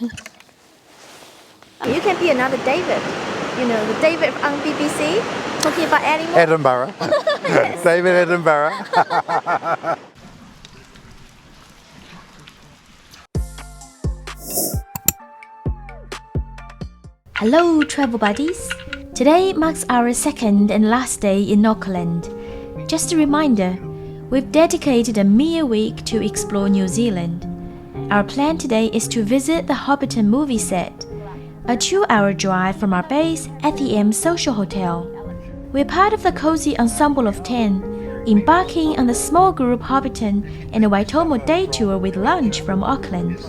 You can be another David. You know, the David on BBC talking about animals. Edinburgh. David Edinburgh. Hello travel buddies! Today marks our second and last day in Auckland. Just a reminder, we've dedicated a mere week to explore New Zealand. Our plan today is to visit the Hobbiton movie set, a 2-hour drive from our base at the M Social Hotel. We're part of the cozy ensemble of 10, embarking on the small group Hobbiton and a Waitomo day tour with lunch from Auckland.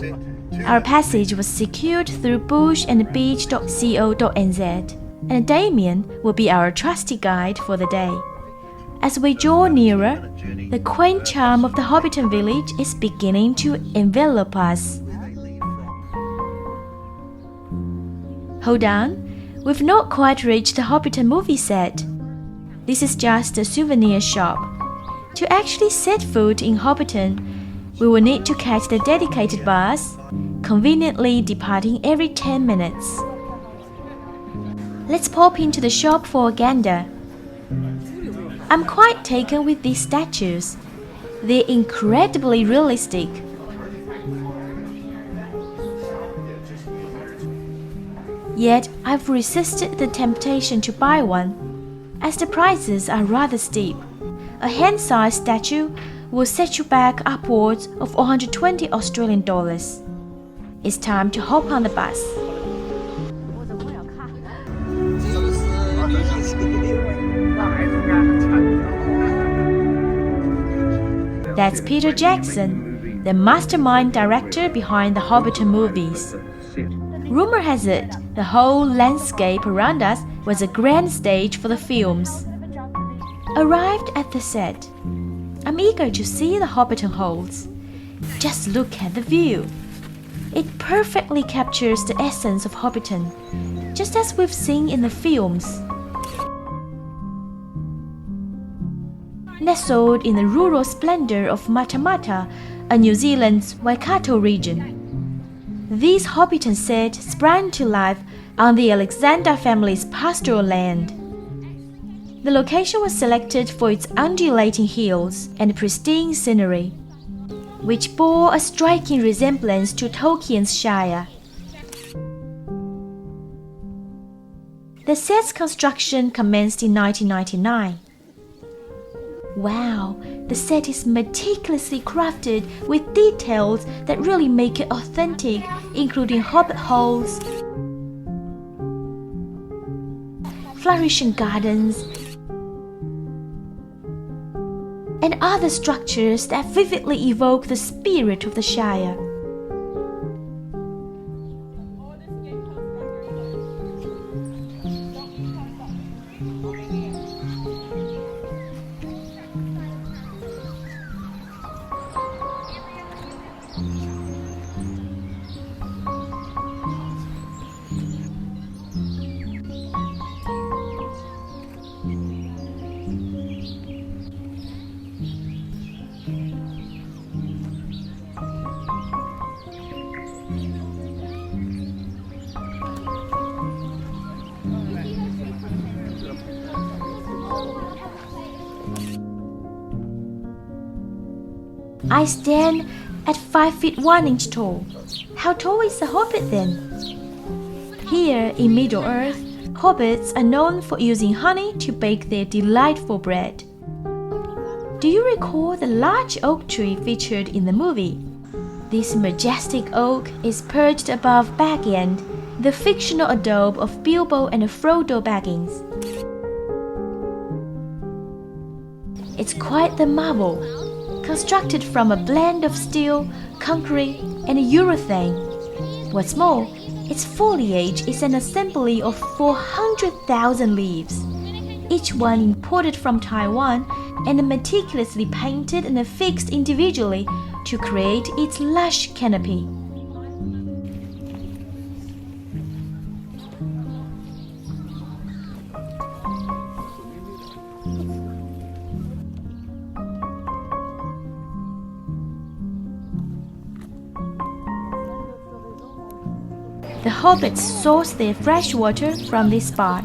Our passage was secured through bushandbeach.co.nz, and Damien will be our trusty guide for the day. As we draw nearer, the quaint charm of the Hobbiton village is beginning to envelop us. Hold on, we've not quite reached the Hobbiton movie set. This is just a souvenir shop. To actually set foot in Hobbiton, we will need to catch the dedicated bus, conveniently departing every 10 minutes. Let's pop into the shop for a gander. I'm quite taken with these statues. They're incredibly realistic. Yet I've resisted the temptation to buy one, as the prices are rather steep. A hand-sized statue will set you back upwards of 120 Australian dollars. It's time to hop on the bus. That's Peter Jackson, the mastermind director behind the Hobbiton movies. Rumor has it, the whole landscape around us was a grand stage for the films. Arrived at the set, I'm eager to see the Hobbiton holds. Just look at the view. It perfectly captures the essence of Hobbiton, just as we've seen in the films. Nestled in the rural splendor of Matamata, New Zealand's Waikato region, these Hobbiton sets sprang to life on the Alexander family's pastoral land. The location was selected for its undulating hills and pristine scenery, which bore a striking resemblance to Tolkien's Shire. The set's construction commenced in 1999. Wow, the set is meticulously crafted with details that really make it authentic, including hobbit holes, flourishing gardens, and other structures that vividly evoke the spirit of the Shire. I stand at 5 feet 1 inch tall. How tall is the hobbit then? Here in Middle-earth, hobbits are known for using honey to bake their delightful bread. Do you recall the large oak tree featured in the movie? This majestic oak is perched above Bag End, the fictional adobe of Bilbo and Frodo Baggins. It's quite the marvel, constructed from a blend of steel, concrete, and urethane. What's more, its foliage is an assembly of 400,000 leaves, each one imported from Taiwan and meticulously painted and affixed individually to create its lush canopy. The hobbits source their fresh water from this spot.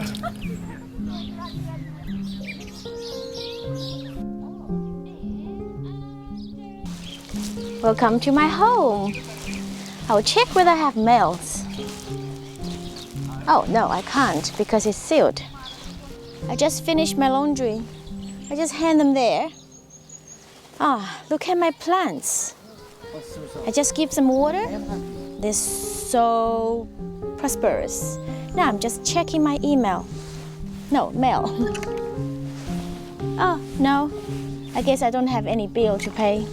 Welcome to my home. I'll check whether I have mails. Oh no, I can't because it's sealed. I just finished my laundry. I just hand them there. Ah, look at my plants. I just give them water. They're so prosperous. Now I'm just checking my email. No, mail. Oh, no. I guess I don't have any bill to pay.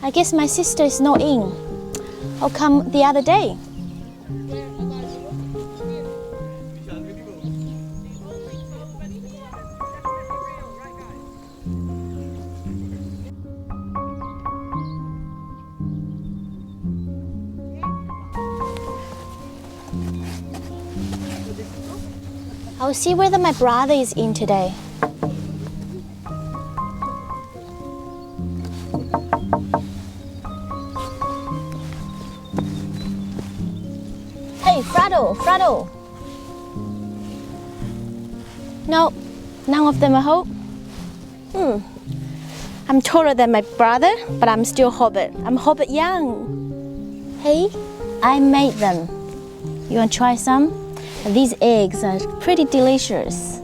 I guess my sister is not in. I'll come the other day. I'll see whether my brother is in today. Hey, Frado! No, none of them are home. I'm taller than my brother, but I'm still Hobbit. I'm Hobbit young. Hey, I made them. You want to try some? These eggs are pretty delicious.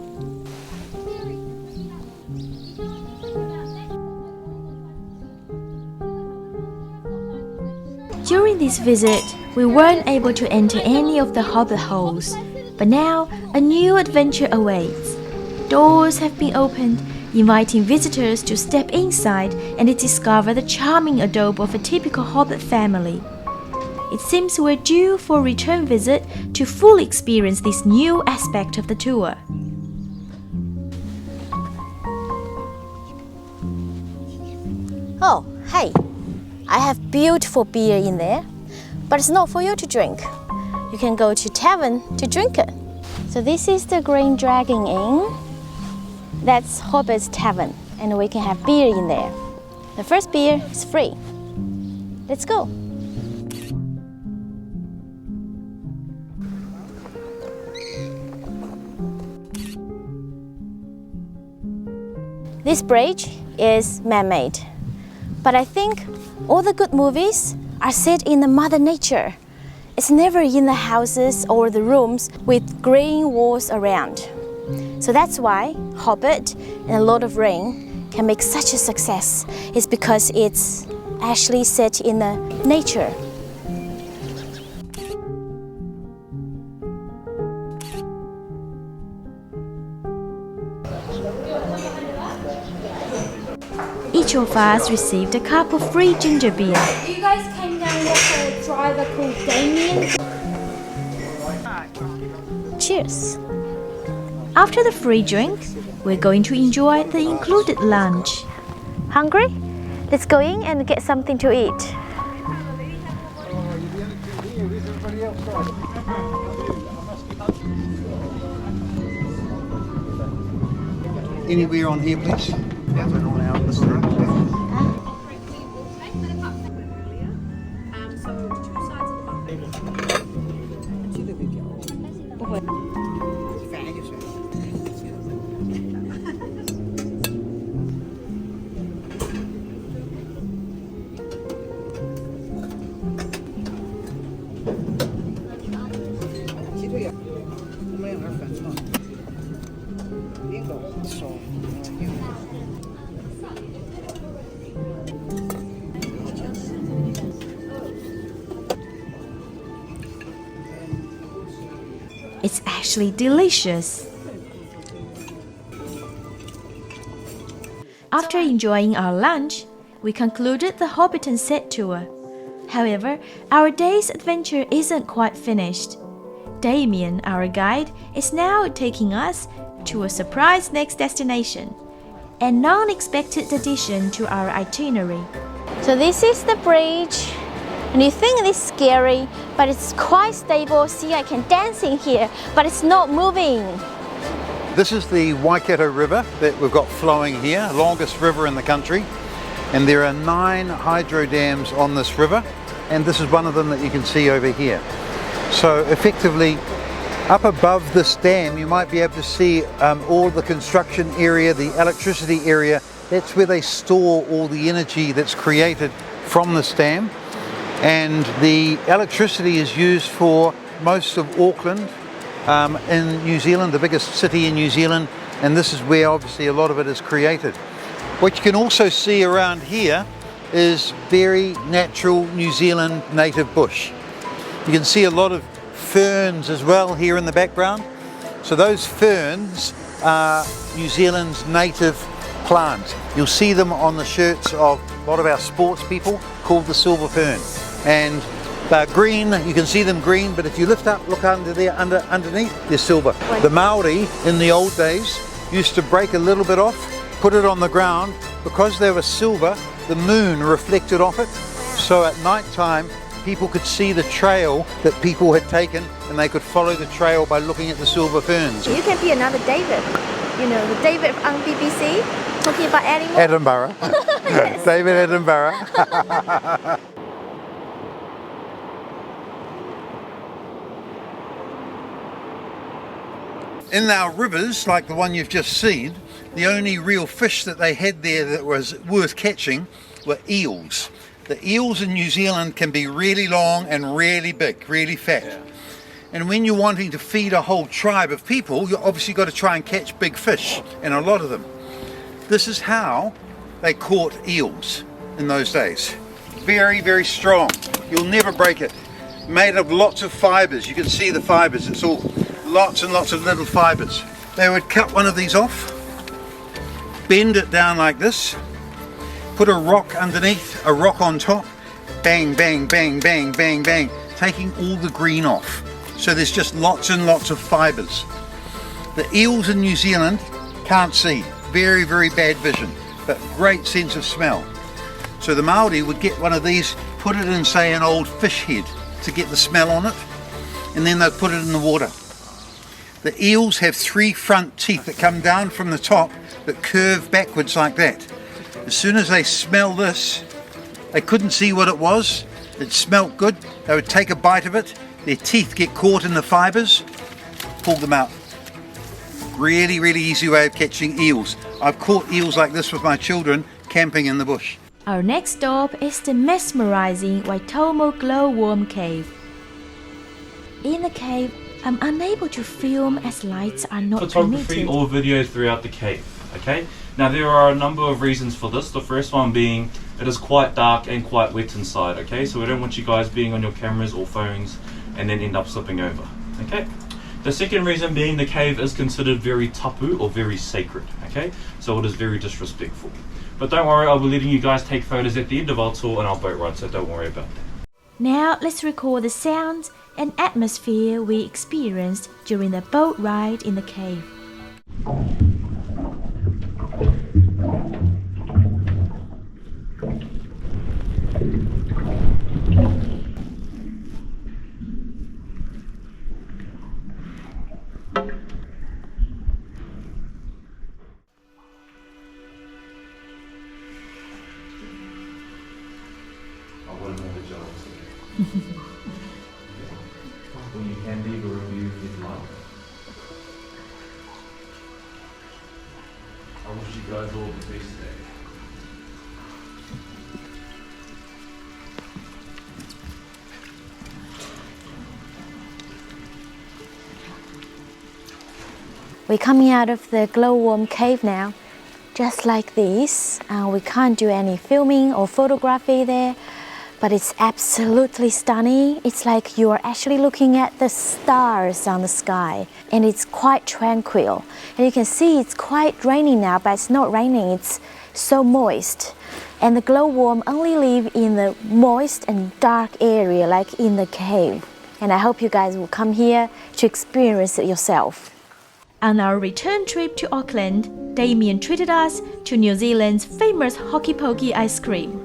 During this visit, we weren't able to enter any of the hobbit holes, but now a new adventure awaits. Doors have been opened, inviting visitors to step inside and discover the charming adobe of a typical hobbit family. It seems we're due for a return visit to fully experience this new aspect of the tour. Oh, hey, I have beautiful beer in there, but it's not for you to drink. You can go to tavern to drink it. So this is the Green Dragon Inn. That's Hobbit's Tavern, and we can have beer in there. The first beer is free. Let's go. This bridge is man-made, but I think all the good movies are set in the Mother Nature. It's never in the houses or the rooms with green walls around. So that's why Hobbit and Lord of the Rings can make such a success. It's because it's actually set in the nature. Each of us received a cup of free ginger beer. You guys came down with a driver called Damien. Cheers. After the free drink, we're going to enjoy the included lunch. Hungry? Let's go in and get something to eat. Anywhere on here, please? It's actually delicious. After enjoying our lunch, we concluded the Hobbiton set tour. However, our day's adventure isn't quite finished. Damien, our guide, is now taking us to a surprise next destination, a non-expected addition to our itinerary. So this is the bridge. And you think it's scary, but it's quite stable. See, I can dance in here, but it's not moving. This is the Waikato River that we've got flowing here, longest river in the country. And there are 9 hydro dams on this river, and this is one of them that you can see over here. So effectively, up above this dam, you might be able to see all the construction area, the electricity area. That's where they store all the energy that's created from this dam. And the electricity is used for most of Auckland in New Zealand, the biggest city in New Zealand, and this is where obviously a lot of it is created. What you can also see around here is very natural New Zealand native bush. You can see a lot of ferns as well here in the background. So those ferns are New Zealand's native plant. You'll see them on the shirts of a lot of our sports people, called the silver fern. And they're green, you can see them green, but if you lift up, look under there, underneath, they're silver. The Maori in the old days used to break a little bit off, put it on the ground. Because they were silver, the moon reflected off it. So at night time, people could see the trail that people had taken, and they could follow the trail by looking at the silver ferns. You can be another David. You know, the David on BBC, talking about animals. Edinburgh. David Edinburgh. In our rivers, like the one you've just seen, the only real fish that they had there that was worth catching were eels. The eels in New Zealand can be really long and really big, really fat. Yeah. And when you're wanting to feed a whole tribe of people, you obviously got to try and catch big fish, and a lot of them. This is how they caught eels in those days. Very, very strong. You'll never break it. Made of lots of fibers. You can see the fibers. It's all lots and lots of little fibers. They would cut one of these off, bend it down like this, put a rock underneath, a rock on top, bang, bang, bang, bang, bang, bang, taking all the green off. So there's just lots and lots of fibers. The eels in New Zealand can't see, very, very bad vision, but great sense of smell. So the Maori would get one of these, put it in, say, an old fish head to get the smell on it, and then they'd put it in the water. The eels have 3 front teeth that come down from the top that curve backwards like that. As soon as they smell this, they couldn't see what it was. It smelt good. They would take a bite of it. Their teeth get caught in the fibers, pull them out. Really, really easy way of catching eels. I've caught eels like this with my children camping in the bush. Our next stop is the mesmerizing Waitomo Glowworm Cave. In the cave, I'm unable to film as lights are not photography permitted. or videos throughout the cave. Okay, now there are a number of reasons for this. The first one being it is quite dark and quite wet inside. Okay, so we don't want you guys being on your cameras or phones and then end up slipping over. Okay, the second reason being the cave is considered very tapu or very sacred. Okay, so it is very disrespectful. But don't worry, I'll be letting you guys take photos at the end of our tour and our boat ride, so don't worry about that. Now let's record the sounds and atmosphere we experienced during the boat ride in the cave. You can leave a review if you'd like. I wish you guys all the best day. We're coming out of the Glowworm cave now, just like this. We can't do any filming or photography there, but it's absolutely stunning. It's like you're actually looking at the stars on the sky, and it's quite tranquil. And you can see it's quite raining now, but it's not raining, it's so moist. And the glowworm only live in the moist and dark area, like in the cave. And I hope you guys will come here to experience it yourself. On our return trip to Auckland, Damien treated us to New Zealand's famous hockey pokey ice cream,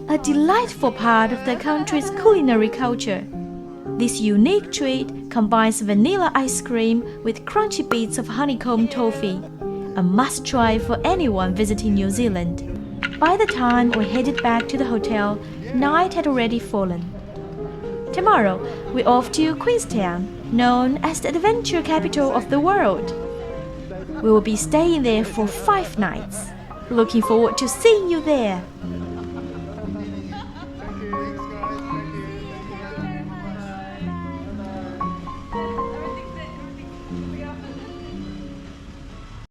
a delightful part of the country's culinary culture. This unique treat combines vanilla ice cream with crunchy bits of honeycomb toffee, a must-try for anyone visiting New Zealand. By the time we headed back to the hotel, night had already fallen. Tomorrow, we're off to Queenstown, known as the adventure capital of the world. We will be staying there for 5 nights. Looking forward to seeing you there.